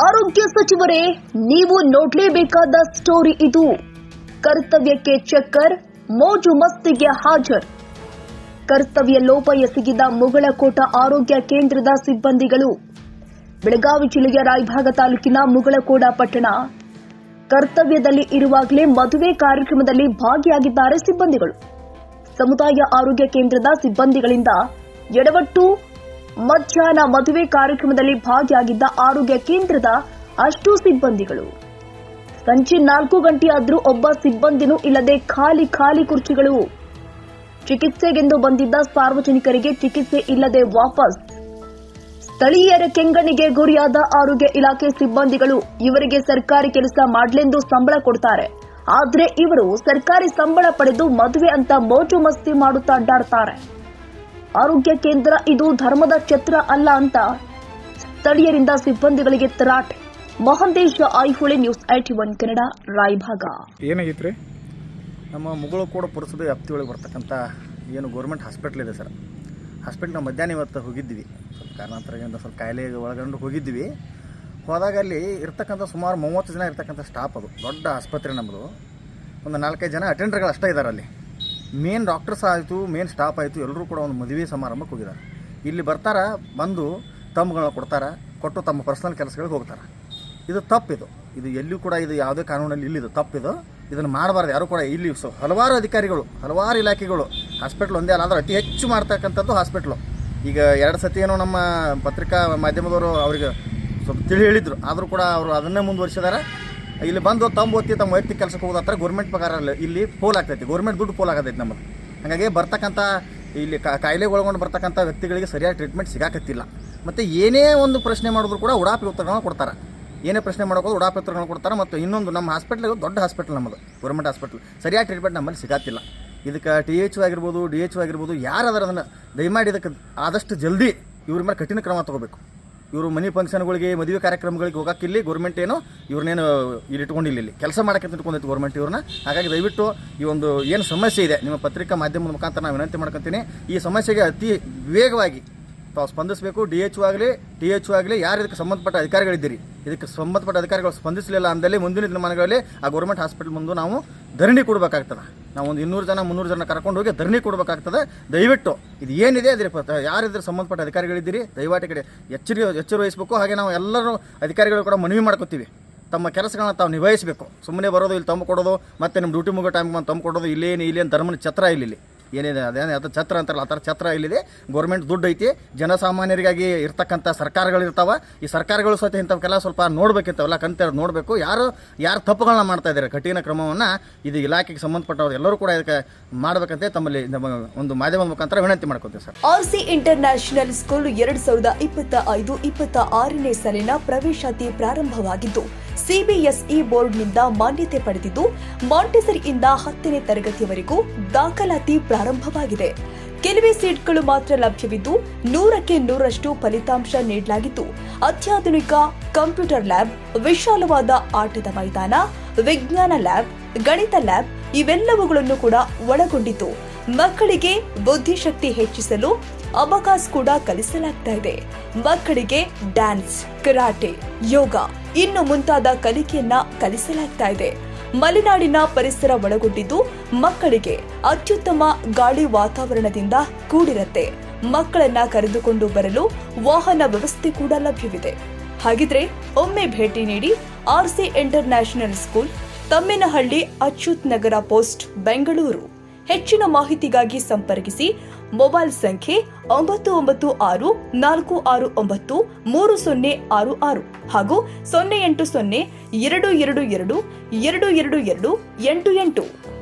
ಆರೋಗ್ಯ ಸಚಿವರೇ, ನೀವು ನೋಡಲೇಬೇಕಾದ ಸ್ಟೋರಿ ಇದು. ಕರ್ತವ್ಯಕ್ಕೆ ಚಕ್ಕರ್, ಮೋಜು ಮಸ್ತಿಗೆ ಹಾಜರ್. ಕರ್ತವ್ಯ ಲೋಪ ಎಸಗಿದ ಮುಗಳಕೋಟ ಆರೋಗ್ಯ ಕೇಂದ್ರದ ಸಿಬ್ಬಂದಿಗಳು. ಬೆಳಗಾವಿ ಜಿಲ್ಲೆಯ ರಾಯಭಾಗ ತಾಲೂಕಿನ ಮುಗಳಕೋಟ ಪಟ್ಟಣ ಕರ್ತವ್ಯದಲ್ಲಿ ಇರುವಾಗಲೇ ಮದುವೆ ಕಾರ್ಯಕ್ರಮದಲ್ಲಿ ಭಾಗಿಯಾಗಿದ್ದಾರೆ ಸಿಬ್ಬಂದಿಗಳು. ಸಮುದಾಯ ಆರೋಗ್ಯ ಕೇಂದ್ರದ ಸಿಬ್ಬಂದಿಗಳಿಂದ ಎಡವಟ್ಟು. ಮಧ್ಯಾಹ್ನ ಮದುವೆ ಕಾರ್ಯಕ್ರಮದಲ್ಲಿ ಭಾಗಿಯಾಗಿದ್ದ ಆರೋಗ್ಯ ಕೇಂದ್ರದ ಅಷ್ಟು ಸಿಬ್ಬಂದಿಗಳು. ಸಂಜೆ 4 ಗಂಟೆಯಾದರೂ ಒಬ್ಬ ಸಿಬ್ಬಂದಿನೂ ಇಲ್ಲದೆ ಖಾಲಿ ಕುರ್ಚಿಗಳು. ಚಿಕಿತ್ಸೆಗೆಂದು ಬಂದಿದ್ದ ಸಾರ್ವಜನಿಕರಿಗೆ ಚಿಕಿತ್ಸೆ ಇಲ್ಲದೆ ವಾಪಸ್. ಸ್ಥಳೀಯರ ಕೆಂಗಣ್ಣಿಗೆ ಗುರಿಯಾದ ಆರೋಗ್ಯ ಇಲಾಖೆ ಸಿಬ್ಬಂದಿಗಳು. ಇವರಿಗೆ ಸರ್ಕಾರಿ ಕೆಲಸ ಮಾಡಲೆಂದು ಸಂಬಳ ಕೊಡ್ತಾರೆ. ಆದ್ರೆ ಇವರು ಸರ್ಕಾರಿ ಸಂಬಳ ಪಡೆದು ಮದುವೆ ಅಂತ ಮೋಜು ಮಸ್ತಿ ಮಾಡುತ್ತಾ ಅಡ್ಡಾಡ್ತಾರೆ. ಆರೋಗ್ಯ ಕೇಂದ್ರ ಇದು ಧರ್ಮದ ಛತ್ರ ಅಲ್ಲ ಅಂತ ಸ್ಥಳೀಯರಿಂದ ಸಿಬ್ಬಂದಿಗಳಿಗೆ ತರಾಟೆ. ಮಹಂತೇಶ ಐಹೊಳೆ, ನ್ಯೂಸ್ 81 ಕನ್ನಡ, ರಾಯಭಾಗ. ಏನಾಗಿತ್ತು? ನಮ್ಮ ಮುಗಳಕೋಟ ಪುರಸಭೆ ವ್ಯಾಪ್ತಿಯೊಳಗೆ ಬರ್ತಕ್ಕಂಥ ಏನು ಗೌರ್ಮೆಂಟ್ ಹಾಸ್ಪಿಟ್ಲ್ ಇದೆ ಸರ್, ಹಾಸ್ಪಿಟ್ಲ್ ಮಧ್ಯಾಹ್ನ ಇವತ್ತು ಹೋಗಿದ್ವಿ. ಸ್ವಲ್ಪ ಕಾರಣಾಂತರದಿಂದ ಸ್ವಲ್ಪ ಕಾಯಿಲೆ ಒಳಗಂಡು ಹೋಗಿದ್ವಿ. ಹೋದಾಗ ಅಲ್ಲಿ ಇರ್ತಕ್ಕಂಥ ಸುಮಾರು 30 ಜನ ಇರ್ತಕ್ಕಂಥ ಸ್ಟಾಫ್. ಅದು ದೊಡ್ಡ ಆಸ್ಪತ್ರೆ ನಮ್ಮದು. ಒಂದು 4-5 ಜನ ಅಟೆಂಡರ್ಗಳು ಅಷ್ಟೇ ಇದ್ದಾರೆ ಅಲ್ಲಿ. ಮೇನ್ ಡಾಕ್ಟರ್ಸ್ ಆಯಿತು, ಮೇನ್ ಸ್ಟಾಫ್ ಆಯಿತು, ಎಲ್ಲರೂ ಕೂಡ ಒಂದು ಮದುವೆ ಸಮಾರಂಭಕ್ಕೆ ಹೋಗಿದ್ದಾರೆ. ಇಲ್ಲಿ ಬರ್ತಾರೆ, ಬಂದು ತಮ್ಮಗಳನ್ನ ಕೊಡ್ತಾರೆ, ಕೊಟ್ಟು ತಮ್ಮ ಪರ್ಸನಲ್ ಕೆಲಸಗಳಿಗೆ ಹೋಗ್ತಾರೆ. ಇದು ತಪ್ಪಿದು. ಇದು ಎಲ್ಲಿಯೂ ಕೂಡ ಇದು ಯಾವುದೇ ಕಾನೂನಲ್ಲಿ ಇಲ್ಲಿದು ತಪ್ಪಿದು. ಇದನ್ನು ಮಾಡಬಾರ್ದು ಯಾರು ಕೂಡ. ಇಲ್ಲಿ ಹಲವಾರು ಅಧಿಕಾರಿಗಳು, ಹಲವಾರು ಇಲಾಖೆಗಳು ಹಾಸ್ಪಿಟ್ಲ್ ಒಂದೇ ಅಲ್ಲ ಅಂದ್ರೆ ಅತಿ ಹೆಚ್ಚು ಮಾಡ್ತಕ್ಕಂಥದ್ದು ಹಾಸ್ಪಿಟ್ಲು. ಈಗ 2 ಸತಿ ಏನೋ ನಮ್ಮ ಪತ್ರಿಕಾ ಮಾಧ್ಯಮದವರು ಅವರಿಗೆ ಸ್ವಲ್ಪ ತಿಳಿ ಹೇಳಿದರು. ಆದರೂ ಕೂಡ ಅವರು ಅದನ್ನೇ ಮುಂದುವರಿಸಿದ್ದಾರೆ. ಇಲ್ಲಿ ಬಂದು ತಮ್ಮ ವೈಯಕ್ತಿಕ ಕೆಲಸಕ್ಕೆ ಹೋಗೋದಾತ್ರ ಗೌರ್ಮೆಂಟ್ ಪಗಾರ ಇಲ್ಲಿ ಪೋಲ್ ಆಗ್ತೈತಿ, ಗೌರ್ಮೆಂಟ್ ದುಡ್ಡು ಪೋಲ್ ಆಗತೈತಿ ನಮ್ಮದು. ಹಾಗಾಗಿ ಬರ್ತಕ್ಕಂಥ ಇಲ್ಲಿ ಕಾಯಿಲೆ ಒಳಗೊಂಡು ಬರ್ತಕ್ಕಂಥ ವ್ಯಕ್ತಿಗಳಿಗೆ ಸರಿಯಾದ ಟ್ರೀಟ್ಮೆಂಟ್ ಸಿಗಾಕತ್ತಿಲ್ಲ. ಮತ್ತು ಏನೇ ಒಂದು ಪ್ರಶ್ನೆ ಮಾಡಿದ್ರು ಕೂಡ ಉಡಾಪಿ ಉತ್ತರಗಳನ್ನ ಕೊಡ್ತಾರೆ. ಏನೇ ಪ್ರಶ್ನೆ ಮಾಡೋದು ಉಡಾಪಿ ಉತ್ತರಗಳನ್ನ ಕೊಡ್ತಾರೆ. ಮತ್ತು ಇನ್ನೊಂದು, ನಮ್ಮ ಹಾಸ್ಪಿಟ್ಲ್ ದೊಡ್ಡ ಹಾಸ್ಪಿಟ್ಲ್ ನಮ್ಮದು, ಗೌರ್ಮೆಂಟ್ ಹಾಸ್ಪಿಟ್ಲ್, ಸರಿಯಾದ ಟ್ರೀಟ್ಮೆಂಟ್ ನಮ್ಮಲ್ಲಿ ಸಿಗಾತಿಲ್ಲ. ಇದಕ್ಕೆ THO ಆಗಿರ್ಬೋದು, DHO ಆಗಿರ್ಬೋದು, ಯಾರಾದರೂ ಅದನ್ನು ದಯಮಾಡಿ ಇದಕ್ಕೆ ಆದಷ್ಟು ಜಲ್ದಿ ಇವ್ರ ಮೇಲೆ ಕಠಿಣ ಕ್ರಮ ತೊಗೋಬೇಕು. ಇವರು ಮನೆ ಫಂಕ್ಷನ್ಗಳಿಗೆ, ಮದುವೆ ಕಾರ್ಯಕ್ರಮಗಳಿಗೆ ಹೋಗೋಕ್ಕಿಲ್ಲಿ ಗೌರ್ಮೆಂಟ್ ಏನು ಇವ್ರನ್ನೇನು ಇಲ್ಲಿ ಇಟ್ಕೊಂಡಿಲ್ಲ, ಇಲ್ಲಿ ಕೆಲಸ ಮಾಡೋಕ್ಕೆ ಇಟ್ಕೊಂಡಿತ್ತು ಗೌರ್ಮೆಂಟ್ ಇವ್ರನ್ನ. ಹಾಗಾಗಿ ದಯವಿಟ್ಟು ಈ ಒಂದು ಏನು ಸಮಸ್ಯೆ ಇದೆ, ನಿಮ್ಮ ಪತ್ರಿಕಾ ಮಾಧ್ಯಮದ ಮುಖಾಂತರ ನಾನು ವಿನಂತಿ ಮಾಡ್ಕೊತೀನಿ, ಈ ಸಮಸ್ಯೆಗೆ ಅತಿ ವೇಗವಾಗಿ ತಾವು ಸ್ಪಂದಿಸಬೇಕು. DHO ಆಗಲಿ, THO ಆಗಲಿ, ಯಾರು ಇದಕ್ಕೆ ಸಂಬಂಧಪಟ್ಟ ಅಧಿಕಾರಿಗಳಿದ್ದೀರಿ, ಇದಕ್ಕೆ ಸಂಬಂಧಪಟ್ಟ ಅಧಿಕಾರಿಗಳು ಸ್ಪಂದಿಸಲಿಲ್ಲ ಅಂದಲ್ಲಿ ಮುಂದಿನ ದಿನಮಾನಗಳಲ್ಲಿ ಆ ಗೌರ್ಮೆಂಟ್ ಹಾಸ್ಪಿಟಲ್ ಮುಂದೆ ನಾವು ಧರಣಿ ಕೊಡಬೇಕಾಗ್ತದೆ. ನಾವು ಒಂದು 200 ಜನ 300 ಜನ ಕರ್ಕೊಂಡು ಹೋಗಿ ಧರಣಿ ಕೊಡಬೇಕಾಗ್ತದೆ. ದಯವಿಟ್ಟು ಇದು ಏನಿದೆ ಅದ್ರ ಯಾರಿದ್ರೆ ಸಂಬಂಧಪಟ್ಟ ಅಧಿಕಾರಿಗಳಿದ್ದೀರಿ ದಯವಾಟಿ ಕಡೆ ಎಚ್ಚರ ವಹಿಸಬೇಕು. ಹಾಗೆ ನಾವು ಎಲ್ಲರೂ ಅಧಿಕಾರಿಗಳು ಕೂಡ ಮನವಿ ಮಾಡ್ಕೊತೀವಿ, ತಮ್ಮ ಕೆಲಸಗಳನ್ನ ತಾವು ನಿಭಾಯಿಸಬೇಕು. ಸುಮ್ಮನೆ ಬರೋದು, ಇಲ್ಲಿ ತಂಬು ಕೊಡೋದು, ಮತ್ತು ನಿಮ್ಮ ಡ್ಯೂಟಿ ಮುಗೋ ಟೈಮ್ ಬಂದು ತಂಬು ಕೊಡೋದು, ಇಲ್ಲೇನು ಧರ್ಮನ ಛತ್ರ ಇಲ್ಲಿ ಏನಿದೆ ಅದೇನು ಅದು ಛತ್ರ ಅಂತಾರಲ್ಲ ಆ ಥರ ಛತ್ರ ಇಲ್ಲಿದೆ. ಗೌರ್ಮೆಂಟ್ ದುಡ್ಡು ಐತಿ, ಜನಸಾಮಾನ್ಯರಿಗಾಗಿ ಇರ್ತಕ್ಕಂಥ ಸರ್ಕಾರಗಳಿರ್ತಾವೆ. ಈ ಸರ್ಕಾರಗಳು ಸಹಿತ ಇಂಥವಕ್ಕೆಲ್ಲ ಸ್ವಲ್ಪ ನೋಡ್ಬೇಕಿಂತವೆಲ್ಲ ಕಂತ ನೋಡಬೇಕು. ಯಾರು ತಪ್ಪುಗಳನ್ನ ಮಾಡ್ತಾ ಇದ್ದಾರೆ, ಕಠಿಣ ಕ್ರಮವನ್ನು ಇದು ಇಲಾಖೆಗೆ ಸಂಬಂಧಪಟ್ಟವರು ಎಲ್ಲರೂ ಕೂಡ ಇದಕ್ಕೆ ಮಾಡಬೇಕಂತ ತಮ್ಮಲ್ಲಿ ಒಂದು ಮಾಧ್ಯಮದ ಮುಖಾಂತರ ವಿನಂತಿ ಮಾಡ್ಕೊತೀವಿ ಸರ್. RC ಇಂಟರ್ನ್ಯಾಷನಲ್ ಸ್ಕೂಲ್ 2025-26ನೇ ಸಾಲಿನ ಪ್ರವೇಶಾತಿ ಪ್ರಾರಂಭವಾಗಿದ್ದು CBSE ಬೋರ್ಡ್ನಿಂದ ಮಾನ್ಯತೆ ಪಡೆದಿದ್ದು ಮಾಂಟೆಸರಿಯಿಂದ 10ನೇ ತರಗತಿಯವರೆಗೂ ದಾಖಲಾತಿ ಪ್ರಾರಂಭವಾಗಿದೆ. ಕೆಲವೇ ಸೀಟ್ಗಳು ಮಾತ್ರ ಲಭ್ಯವಿದ್ದು 100ಕ್ಕೆ 100ರಷ್ಟು ಫಲಿತಾಂಶ ನೀಡಲಾಗಿದ್ದು ಅತ್ಯಾಧುನಿಕ ಕಂಪ್ಯೂಟರ್ ಲ್ಯಾಬ್, ವಿಶಾಲವಾದ ಆಟದ ಮೈದಾನ, ವಿಜ್ಞಾನ ಲ್ಯಾಬ್, ಗಣಿತ ಲ್ಯಾಬ್ ಇವೆಲ್ಲವುಗಳನ್ನು ಕೂಡ ಒಳಗೊಂಡಿದ್ದು ಮಕ್ಕಳಿಗೆ ಬುದ್ಧಿಶಕ್ತಿ ಹೆಚ್ಚಿಸಲು ಅಬಕಾಸ್ ಕೂಡ ಕಲಿಸಲಾಗ್ತಾ ಇದೆ. ಮಕ್ಕಳಿಗೆ ಡ್ಯಾನ್ಸ್, ಕರಾಟೆ, ಯೋಗ ಇನ್ನು ಮುಂತಾದ ಕಲಿಕೆಯನ್ನ ಕಲಿಸಲಾಗ್ತಾ ಇದೆ. ಮಲೆನಾಡಿನ ಪರಿಸರ ಒಳಗೊಂಡಿದ್ದು ಮಕ್ಕಳಿಗೆ ಅತ್ಯುತ್ತಮ ಗಾಳಿ ವಾತಾವರಣದಿಂದ ಕೂಡಿರುತ್ತೆ. ಮಕ್ಕಳನ್ನ ಕರೆದುಕೊಂಡು ಬರಲು ವಾಹನ ವ್ಯವಸ್ಥೆ ಕೂಡ ಲಭ್ಯವಿದೆ. ಹಾಗಿದ್ರೆ ಒಮ್ಮೆ ಭೇಟಿ ನೀಡಿ RC international school, Tammenahalli, Achyut Nagar post, Bengaluru. ಹೆಚ್ಚಿನ ಮಾಹಿತಿಗಾಗಿ ಸಂಪರ್ಕಿಸಿ ಮೊಬೈಲ್ ಸಂಖ್ಯೆ 9964693066 ಹಾಗೂ 08022222288.